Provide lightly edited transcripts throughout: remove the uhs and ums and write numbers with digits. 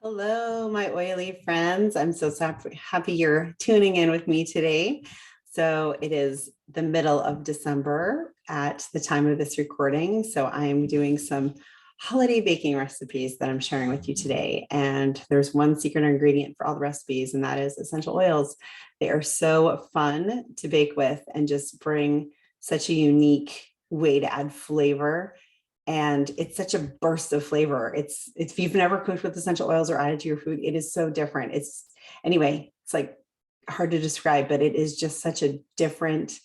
Hello, my oily friends. I'm so happy you're tuning in with me today. So it is the middle of December at the time of this recording. So I'm doing some holiday baking recipes that I'm sharing with you today. And there's one secret ingredient for all the recipes, and that is essential oils. They are so fun to bake with and just bring such a unique way to add flavor. And it's such a burst of flavor. It's if you've never cooked with essential oils or added to your food, it is so different. It's like hard to describe, but it is just such a different,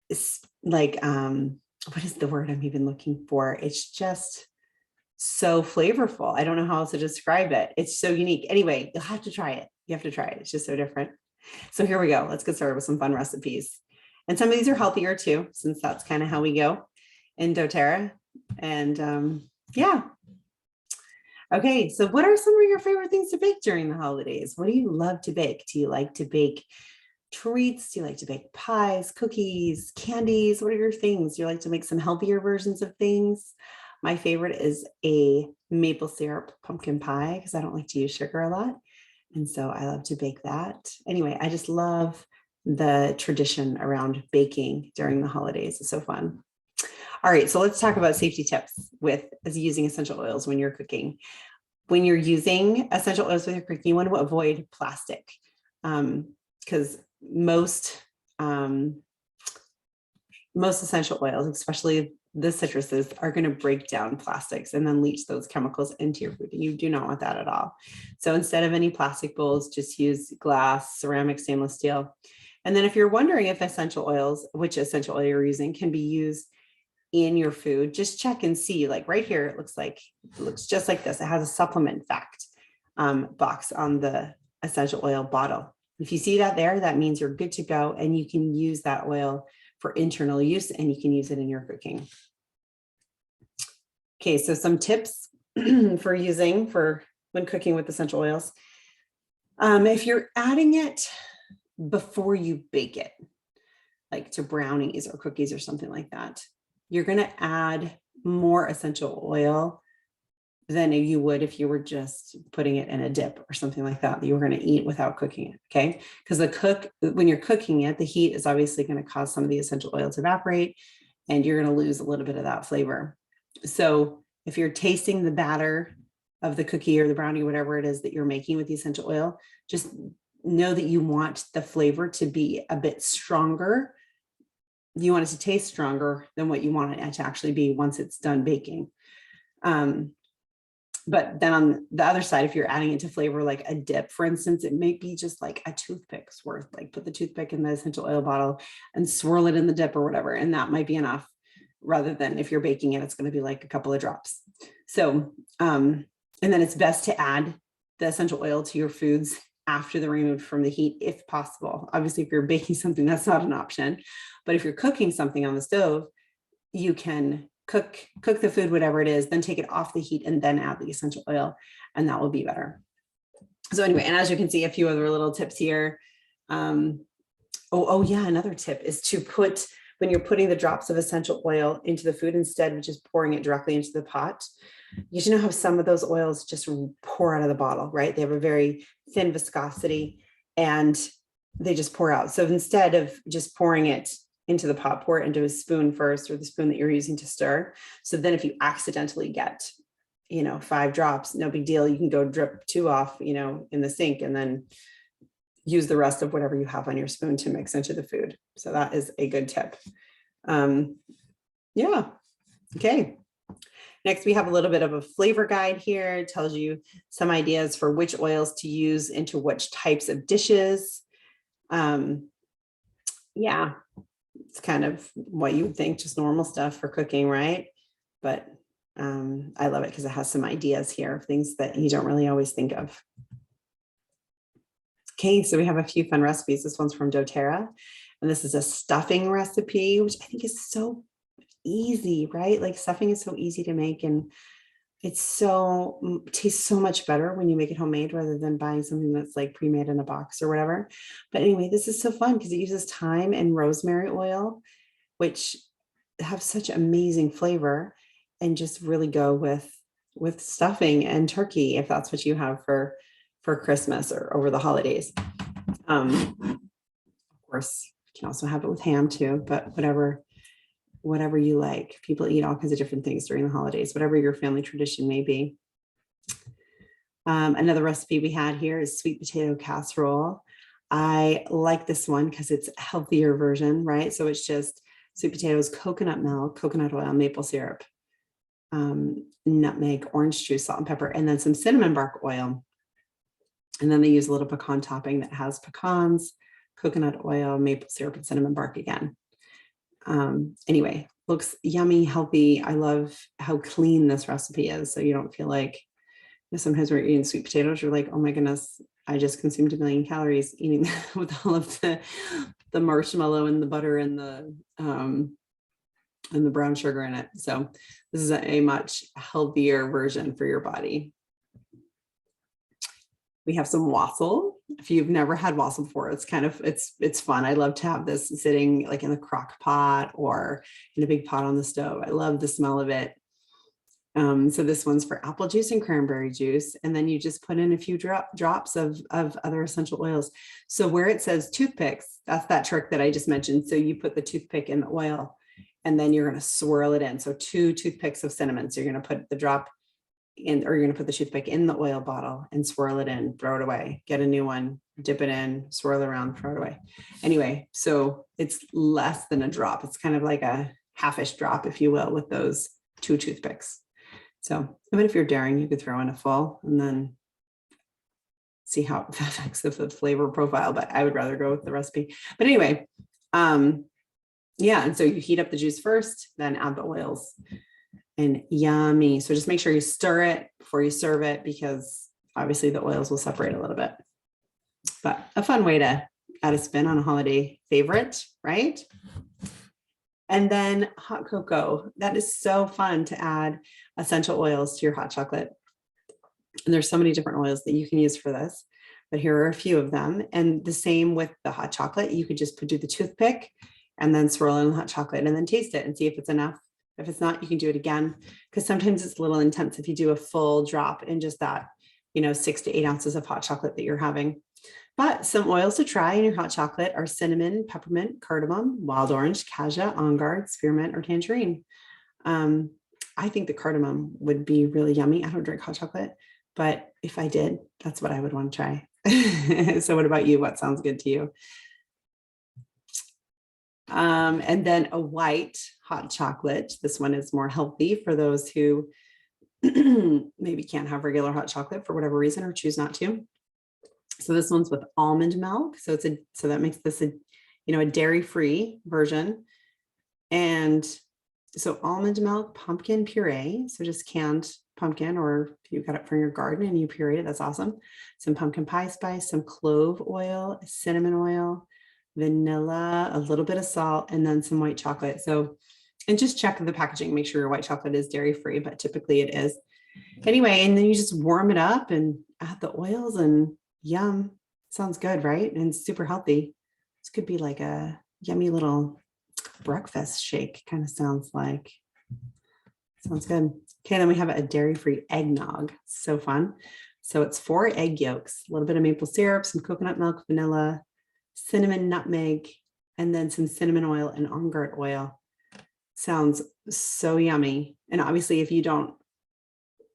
it's like what is the word I'm even looking for? It's just so flavorful. I don't know how else to describe it. It's so unique. Anyway, you'll have to try it. You have to try it. It's just so different. So here we go. Let's get started with some fun recipes. And some of these are healthier too, since that's kind of how we go in doTERRA. And yeah. Okay, so what are some of your favorite things to bake during the holidays? What do you love to bake? Do you like to bake treats? Do you like to bake pies, cookies, candies? What are your things? Do you like to make some healthier versions of things? My favorite is a maple syrup pumpkin pie because I don't like to use sugar a lot. And so I love to bake that. Anyway, I just love the tradition around baking during the holidays. It's so fun. All right, so let's talk about safety tips with using essential oils when you're cooking. When you're using essential oils with your cooking, you want to avoid plastic because most essential oils, especially the citruses, are going to break down plastics and then leach those chemicals into your food. And you do not want that at all. So instead of any plastic bowls, just use glass, ceramic, stainless steel. And then if you're wondering if essential oils, which essential oil you're using, can be used in your food, just check and see. Like right here, it looks just like this. It has a supplement fact box on the essential oil bottle. If you see that there, that means you're good to go and you can use that oil for internal use and you can use it in your cooking. Okay, so some tips for when cooking with essential oils. If you're adding it before you bake it, like to brownies or cookies or something like that, you're going to add more essential oil than you would if you were just putting it in a dip or something like that you were going to eat without cooking it. Okay, because when you're cooking it, the heat is obviously going to cause some of the essential oil to evaporate and you're going to lose a little bit of that flavor. So if you're tasting the batter of the cookie or the brownie, whatever it is that you're making with the essential oil, just know that you want the flavor to be a bit stronger. You want it to taste stronger than what you want it to actually be once it's done baking. But then on the other side, if you're adding it to flavor like a dip, for instance, it may be just like a toothpick's worth, like put the toothpick in the essential oil bottle and swirl it in the dip or whatever. And that might be enough rather than if you're baking it, it's going to be like a couple of drops. So, and then it's best to add the essential oil to your foods after they're removed from the heat, if possible. Obviously, if you're baking something, that's not an option. But if you're cooking something on the stove, you can cook the food, whatever it is, then take it off the heat and then add the essential oil, and that will be better. So anyway, and as you can see, a few other little tips here. Oh yeah, another tip is to put, when you're putting the drops of essential oil into the food, instead of just pouring it directly into the pot, you should know how some of those oils just pour out of the bottle, right? They have a very thin viscosity and they just pour out. So instead of just pouring it into the pot, pour it into a spoon first, or the spoon that you're using to stir. So then if you accidentally get, 5 drops, no big deal. You can go drip 2 off, in the sink and then use the rest of whatever you have on your spoon to mix into the food. So that is a good tip. Yeah. Okay. Next, we have a little bit of a flavor guide here. It tells you some ideas for which oils to use into which types of dishes. Yeah, it's kind of what you would think, just normal stuff for cooking, right? But I love it because it has some ideas here of things that you don't really always think of. Okay, so we have a few fun recipes. This one's from doTERRA, and this is a stuffing recipe, which I think is so easy, right? Like stuffing is so easy to make, and it tastes so much better when you make it homemade rather than buying something that's like pre-made in a box or whatever. But anyway, this is so fun because it uses thyme and rosemary oil, which have such amazing flavor and just really go with stuffing and turkey, if that's what you have for Christmas or over the holidays. Of course, you can also have it with ham too, but whatever you like. People eat all kinds of different things during the holidays, whatever your family tradition may be. Another recipe we had here is sweet potato casserole. I like this one because it's a healthier version, right? So it's just sweet potatoes, coconut milk, coconut oil, maple syrup, nutmeg, orange juice, salt and pepper, and then some cinnamon bark oil. And then they use a little pecan topping that has pecans, coconut oil, maple syrup, and cinnamon bark again. Anyway, looks yummy, healthy. I love how clean this recipe is. So you don't feel like, you know, sometimes when you're eating sweet potatoes, you're like, oh my goodness, I just consumed 1 million calories eating with all of the marshmallow and the butter and the brown sugar in it. So this is a much healthier version for your body. We have some wassail. If you've never had wassail before, it's fun. I love to have this sitting like in the crock pot or in a big pot on the stove. I love the smell of it. So this one's for apple juice and cranberry juice. And then you just put in a few drops of other essential oils. So where it says toothpicks, that's that trick that I just mentioned. So you put the toothpick in the oil and then you're going to swirl it in. So 2 toothpicks of cinnamon. So you're going to put the drop in, or you're going to put the toothpick in the oil bottle and swirl it in, throw it away, get a new one, dip it in, swirl around, throw it away. Anyway, so it's less than a drop. It's kind of like a half-ish drop, if you will, with those 2 toothpicks. So even if you're daring, you could throw in a full and then see how it affects the flavor profile, but I would rather go with the recipe. But anyway, yeah, and so you heat up the juice first, then add the oils. And yummy. So just make sure you stir it before you serve it, because obviously the oils will separate a little bit. But a fun way to add a spin on a holiday favorite, right? And then hot cocoa. That is so fun to add essential oils to your hot chocolate. And there's so many different oils that you can use for this, but here are a few of them. And the same with the hot chocolate. You could just do the toothpick and then swirl in the hot chocolate and then taste it and see if it's enough. If it's not, you can do it again, because sometimes it's a little intense if you do a full drop in just that, 6 to 8 ounces of hot chocolate that you're having. But some oils to try in your hot chocolate are cinnamon, peppermint, cardamom, wild orange, cassia, on guard, spearmint, or tangerine. I think the cardamom would be really yummy. I don't drink hot chocolate, but if I did, that's what I would want to try. So what about you? What sounds good to you? And then a white hot chocolate. This one is more healthy for those who maybe can't have regular hot chocolate for whatever reason or choose not to. So this one's with almond milk. So that makes this a dairy-free version. And so almond milk, pumpkin puree. So just canned pumpkin, or if you got it from your garden and you puree it, that's awesome. Some pumpkin pie spice, some clove oil, cinnamon oil, vanilla, a little bit of salt, and then some white chocolate. So, and just check the packaging, make sure your white chocolate is dairy-free, but typically it is. Anyway, and then you just warm it up and add the oils and yum. Sounds good, right? And super healthy. This could be like a yummy little breakfast shake, kind of sounds like. Sounds good. Okay, then we have a dairy-free eggnog. So fun. So it's 4 egg yolks, a little bit of maple syrup, some coconut milk, vanilla, cinnamon, nutmeg, and then some cinnamon oil and on guard oil. Sounds so yummy. And obviously, if you don't,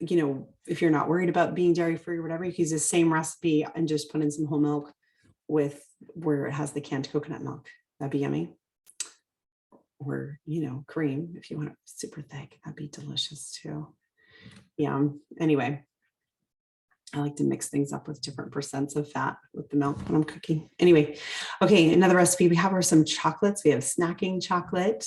if you're not worried about being dairy-free or whatever, you can use the same recipe and just put in some whole milk with where it has the canned coconut milk. That'd be yummy. Or, cream, if you want it super thick, that'd be delicious too. Yeah. Anyway, I like to mix things up with different percents of fat with the milk when I'm cooking. Anyway, okay, another recipe we have are some chocolates. We have snacking chocolate.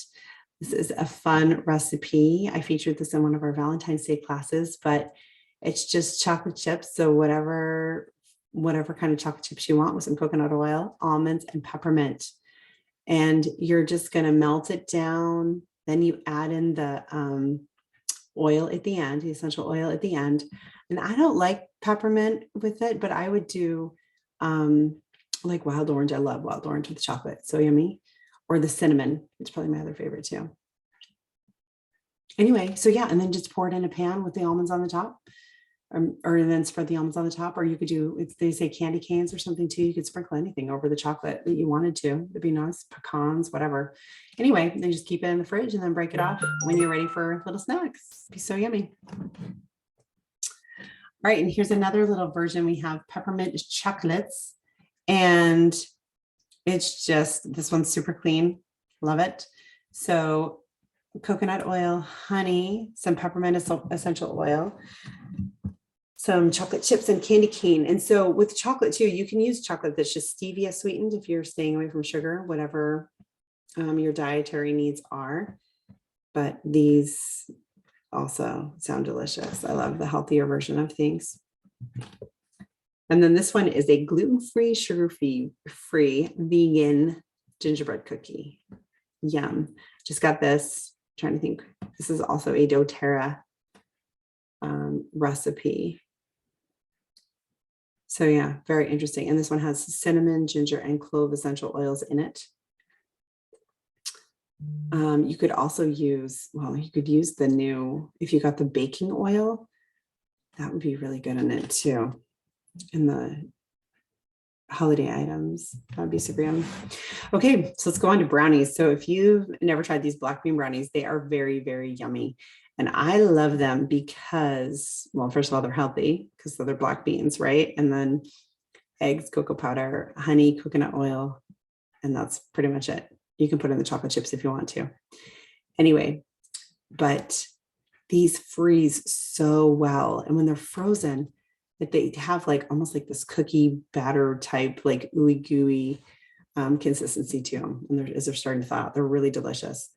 This is a fun recipe. I featured this in one of our Valentine's Day classes, but it's just chocolate chips. So whatever kind of chocolate chips you want, with some coconut oil, almonds, and peppermint. And you're just going to melt it down. Then you add in the oil at the end, the essential oil at the end. And I don't like peppermint with it, but I would do like wild orange. I love wild orange with chocolate. So yummy. Or the cinnamon. It's probably my other favorite too. Anyway, so yeah, and then just pour it in a pan with the almonds on the top. Or then spread the almonds on the top, or you could do, if they say candy canes or something too, you could sprinkle anything over the chocolate that you wanted to. It'd be nice, pecans, whatever. Anyway, then just keep it in the fridge and then break it off when you're ready for little snacks. It'd be so yummy. All right, and here's another little version. We have Peppermint Chocolates, and it's just, this one's super clean. Love it. So coconut oil, honey, some peppermint essential oil, some chocolate chips and candy cane. And so with chocolate too, you can use chocolate that's just stevia sweetened if you're staying away from sugar, whatever your dietary needs are. But these also sound delicious. I love the healthier version of things. And then this one is a gluten-free, sugar-free, vegan gingerbread cookie. Yum. Just got this. I'm trying to think. This is also a doTERRA recipe. So yeah, very interesting. And this one has cinnamon, ginger, and clove essential oils in it. You could also use, well, you could use the new, if you got the baking oil, that would be really good in it too. In the holiday items, that would be super yummy. Okay, so let's go on to brownies. So if you've never tried these black bean brownies, they are very, very yummy. And I love them because, well, first of all, they're healthy because they're black beans, right? And then eggs, cocoa powder, honey, coconut oil, and that's pretty much it. You can put in the chocolate chips if you want to. Anyway, but these freeze so well. And when they're frozen, that they have like almost like this cookie batter type, like ooey gooey consistency to them. And as they're starting to thaw out, they're really delicious.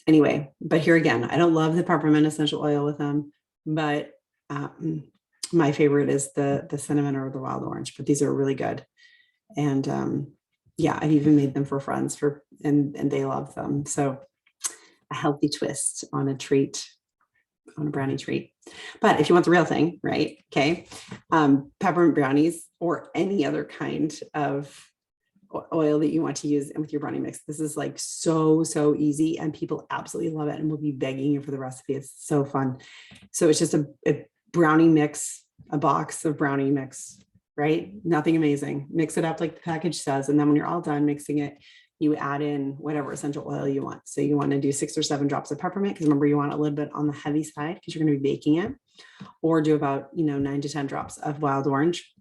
Anyway, but here again, I don't love the peppermint essential oil with them, but my favorite is the cinnamon or the wild orange, but these are really good. And yeah, I've even made them for friends and they love them. So a healthy twist on a treat, on a brownie treat. But if you want the real thing, right? Okay. Peppermint brownies or any other kind of oil that you want to use with your brownie mix. This is like so easy and people absolutely love it and will be begging you for the recipe. It's so fun. So it's just a brownie mix, a box of brownie mix, right? Nothing amazing. Mix it up like the package says. And then when you're all done mixing it, you add in whatever essential oil you want. So you want to do 6 or 7 drops of peppermint, because remember you want a little bit on the heavy side because you're going to be baking it, or do about 9 to 10 drops of wild orange.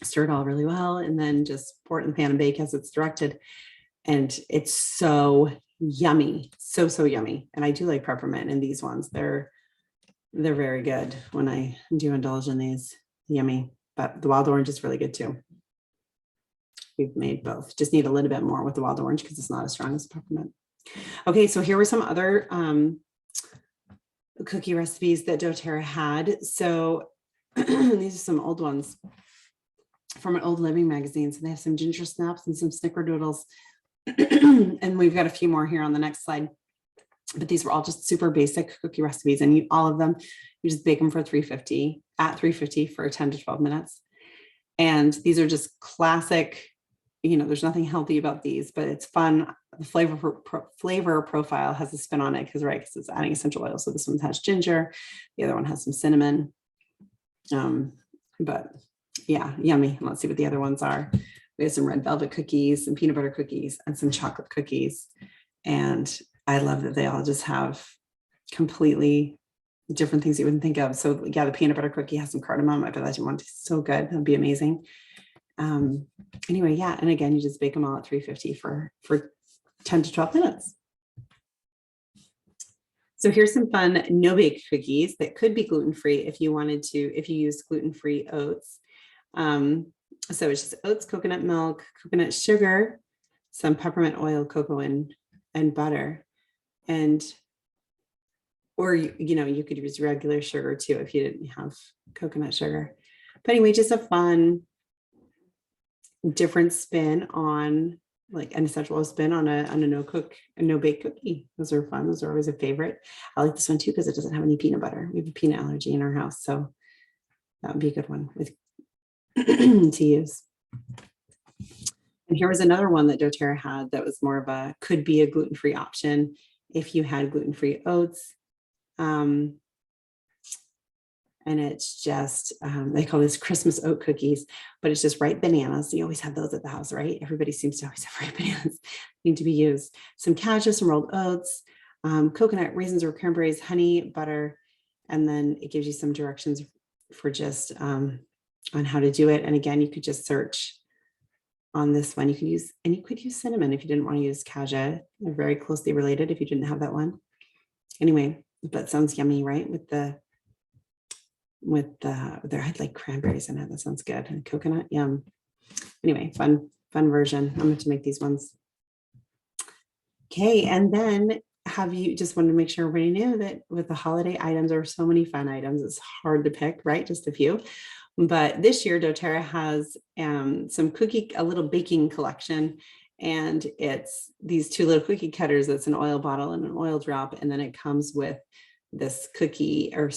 Stir it all really well, and then just pour it in the pan and bake as it's directed. And it's so yummy, so yummy. And I do like peppermint in these ones. They're very good when I do indulge in these. Yummy, but the wild orange is really good too. We've made both. Just need a little bit more with the wild orange because it's not as strong as peppermint. Okay, so here were some other cookie recipes that doTERRA had. So these are some old ones from an old living magazine. So they have some ginger snaps and some snickerdoodles. And we've got a few more here on the next slide. But these were all just super basic cookie recipes, and all of them, you just bake them for 350 for 10 to 12 minutes. And these are just classic, there's nothing healthy about these, but it's fun. The flavor profile has a spin on it because it's adding essential oil. So this one has ginger, the other one has some cinnamon. But yeah, yummy. Let's see what the other ones are. We have some red velvet cookies, some peanut butter cookies, and some chocolate cookies. And I love that they all just have completely different things you wouldn't think of. So yeah, the peanut butter cookie has some cardamom. I bet that you want to. So good. That'd be amazing. Anyway, yeah. And again, you just bake them all at 350 for 10 to 12 minutes. So here's some fun no-bake cookies that could be gluten-free if you use gluten-free oats. So it's just oats, coconut milk, coconut sugar, some peppermint oil, cocoa, and butter. Or you could use regular sugar too if you didn't have coconut sugar. But anyway, just a fun, different spin on, like an essential oil spin on a no-bake cookie. Those are fun. Those are always a favorite. I like this one too because it doesn't have any peanut butter. We have a peanut allergy in our house, so that would be a good one to use. And here was another one that doTERRA had that was more of could be a gluten-free option if you had gluten-free oats, And it's just, they call this Christmas oat cookies, but it's just ripe bananas. You always have those at the house, right? Everybody seems to always have ripe bananas need to be used. Some cashews, some rolled oats, coconut, raisins or cranberries, honey, butter. And then it gives you some directions for just on how to do it. And again, you could just search on this one. You could use cinnamon if you didn't want to use cashew. They're very closely related if you didn't have that one. Anyway, that sounds yummy, right? There had like cranberries in it. That sounds good. And coconut, yum. Anyway, fun version. I'm going to make these ones. Okay, and then just wanted to make sure everybody knew that with the holiday items, there are so many fun items. It's hard to pick, right? Just a few. But this year, doTERRA has a little baking collection, and it's these two little cookie cutters. That's an oil bottle and an oil drop, and then it comes with this cookie or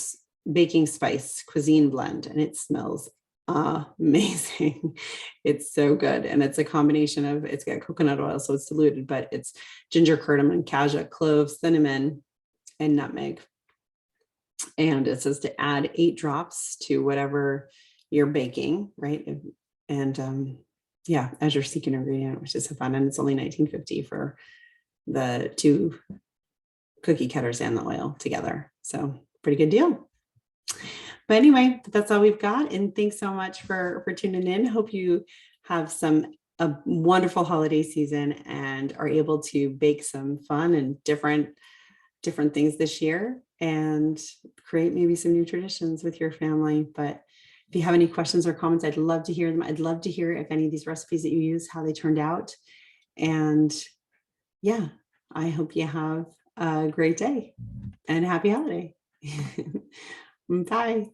baking spice cuisine blend, and it smells amazing. It's so good, and it's a combination of, it's got coconut oil, so it's diluted, but it's ginger, cardamom, cashew, cloves, cinnamon, and nutmeg. And it says to add 8 drops to whatever you're baking, right? And yeah, as your secret ingredient, which is so fun. And it's only $19.50 for the 2 cookie cutters and the oil together. So pretty good deal. But anyway, that's all we've got. And thanks so much for tuning in. Hope you have a wonderful holiday season and are able to bake some fun and different things this year and create maybe some new traditions with your family. But if you have any questions or comments, I'd love to hear them. I'd love to hear if any of these recipes that you use, how they turned out. And yeah, I hope you have a great day and happy holiday. Bye.